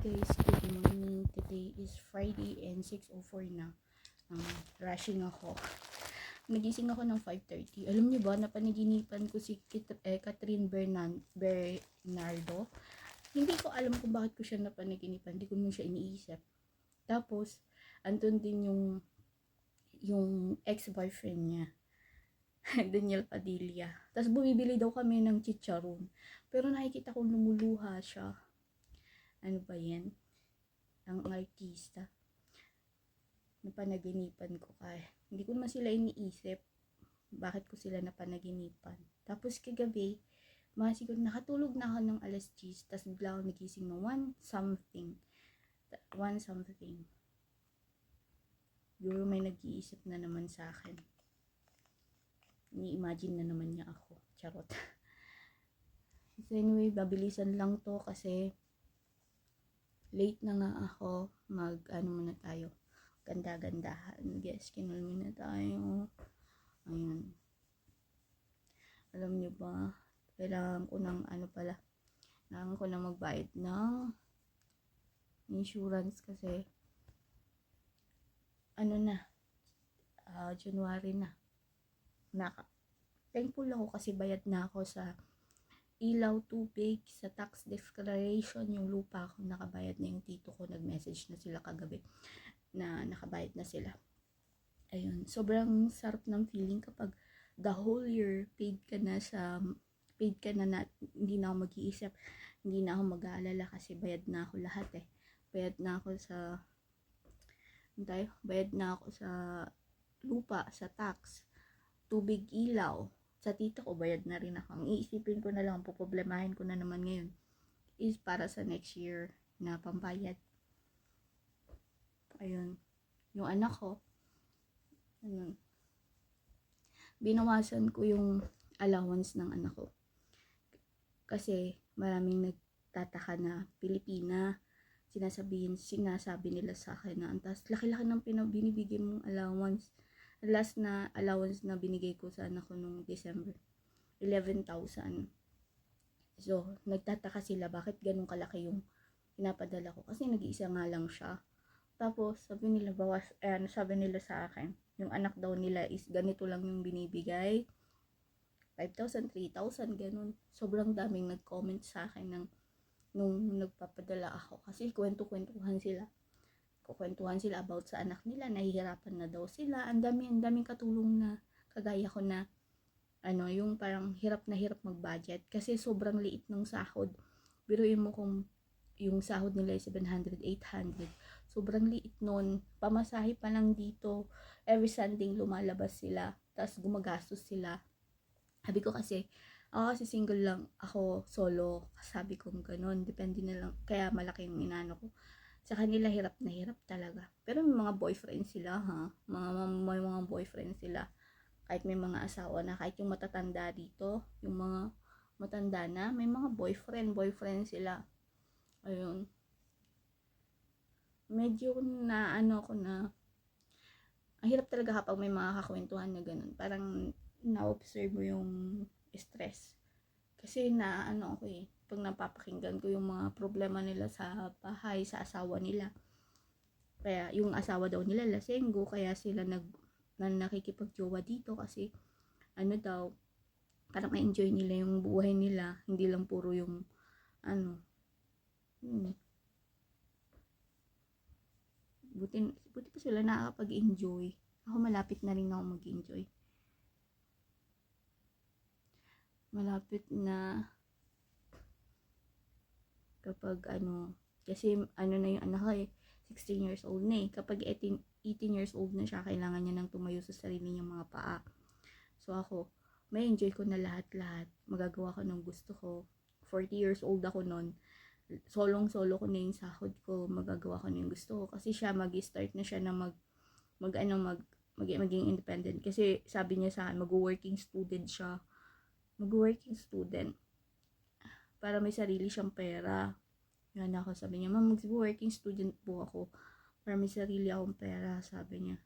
Guys, good morning. Today is Friday and 6:04 na. Rushing ako. Nagising ako ng 5:30. Alam niyo ba, napanaginipan ko si Catherine Bernardo. Hindi ko alam kung bakit ko siya napanaginipan. Hindi ko naman siya iniisip. Tapos, andun din yung ex-boyfriend niya. Daniel Padilla. Tapos bumibili daw kami ng chicharon. Pero nakikita ko lumuluha siya. Ano ba yan? Ang artista. Napanaginipan ko kaya. Hindi ko naman sila iniisip. Bakit ko sila napanaginipan. Tapos kagabi, siguro nakatulog na ako ng alas 10. Tapos bigla ako nagising ng 1 something. Siguro may nag-iisip na naman sa akin. Ini-imagine na naman niya ako. Charot. So anyway, babilisan lang to kasi late na nga ako. Muna tayo. Ganda-gandahan. Guys, kinul muna tayo. Ayun. Alam niyo ba, kailangan ko ng magbayad ng insurance kasi January na. Thankful ako kasi bayad na ako sa ilaw, tubig, sa tax declaration, yung lupa ko, nakabayad na yung tito ko, nag-message na sila kagabi na nakabayad na sila. Ayun, sobrang sarap ng feeling kapag the whole year paid ka na hindi na ako mag-iisip, hindi na ako mag-aalala kasi bayad na ako lahat bayad na ako sa lupa, sa tax, tubig, ilaw. Sa tito ko, bayad na rin ako. Ang iisipin ko na lang, poproblemahin ko na naman ngayon is para sa next year na pambayad. Ayun. Yung anak ko, binawasan ko yung allowance ng anak ko. Kasi maraming nagtataka na Pilipina, sinasabi nila sa akin na antas laki-laki ng binibigay mong allowance. Last na allowance na binigay ko sa anak ko nung December, 11,000. So, nagtataka sila bakit ganun kalaki yung pinapadala ko. Kasi nag-iisa nga lang siya. Tapos, sabi nila sa akin, yung anak daw nila is ganito lang yung binibigay. 5,000, 3,000, ganun. Sobrang daming nag-comment sa akin nung nagpapadala ako. Kasi kwento-kwentuhan sila about sa anak nila, nahihirapan na daw sila, ang daming katulong na kagaya ko na yung parang hirap na hirap mag-budget kasi sobrang liit ng sahod. Biruin mo kung yung sahod nila ay 700, 800, sobrang liit nun. Pamasahe pa lang dito, every Sunday lumalabas sila, tapos gumagastos sila. Sabi ko kasi, ako kasi single lang, ako solo, sabi ko gano'n, depende na lang, kaya malaki yung inano ko. Sa kanila hirap na hirap talaga. Pero may mga boyfriend sila may mga boyfriend sila. Kahit may mga asawa na, kahit yung matatanda dito, yung mga matanda na, may mga boyfriend sila. Ayun. Medyo ako na, ang hirap talaga kapag may mga kakwentuhan na ganun. Parang na-observe mo yung stress. Kasi ako pag napapakinggan ko yung mga problema nila sa bahay, sa asawa nila. Kaya yung asawa daw nila lasenggo, kaya sila nakikipagjowa dito kasi parang ma-enjoy nila yung buhay nila, hindi lang puro yung buti pa sila nakakapag-enjoy. Ako malapit na rin ako mag-enjoy. Malapit na kapag kasi na yung anak ko 16 years old na kapag 18 years old na siya, kailangan niya nang tumayo sa sarili niyang mga paa. So ako, may enjoy ko na lahat, magagawa ko ng gusto ko. 40 years old ako noon, solo ko na yung sahod ko, magagawa ko na yung gusto ko, kasi siya mag-start na siya na maging independent, kasi sabi niya sa akin, mag-working student para may sarili siyang pera. Yan ako, sabi niya, ma'am, mag-working student po ako para may sarili akong pera, sabi niya,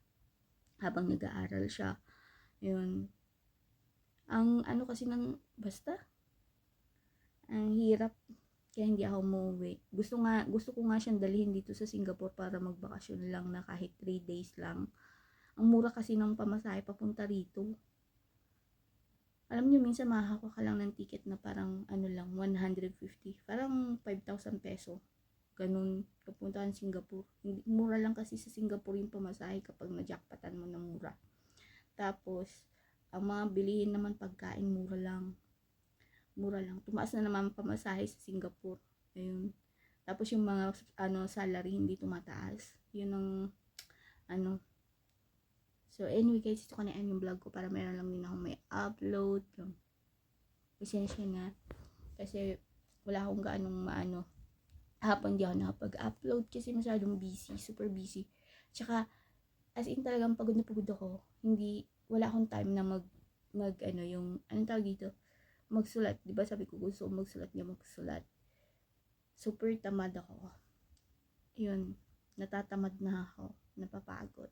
habang nag-aaral siya. Yun. Ang kasi basta, ang hirap Kaya hindi ako umuwi. Gusto ko nga siyang dalhin dito sa Singapore para magbakasyon lang na kahit 3 days lang. Ang mura kasi ng pamasahe papunta rito. Alam niyo, minsan makakakuha ka lang ng ticket na parang ano lang, 150. Parang 5,000 peso. Ganun, kapunta ng Singapore. Mura lang kasi sa Singapore yung pamasahe kapag na-jackpotan mo ng mura. Tapos, ang mga bilihin naman pagkain, mura lang. Mura lang. Tumaas na naman pamasahe sa Singapore. Ayun. Tapos yung mga salary hindi tumataas. Yun ang ano. So anyway guys, ito kanina yung vlog ko para meron lang din ako may upload. Pasensya na. Kasi wala akong gaanong hapon di ako nakapag-upload kasi masyadong busy. Super busy. Tsaka as in talagang pagod na pagod ako. Wala akong time na yung anong tawag dito? Magsulat. Diba sabi ko gusto magsulat niya magsulat. Super tamad ako. Yun. Natatamad na ako. Napapagod.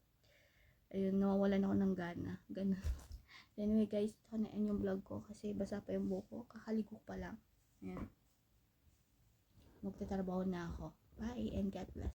Ayun, nawawalan ako ng gana. Ganun. Anyway guys, ito na yung vlog ko kasi basa pa yung buhok ko. Kakaligo pa lang. Ayan. Magtatrabaho na ako. Bye and God bless.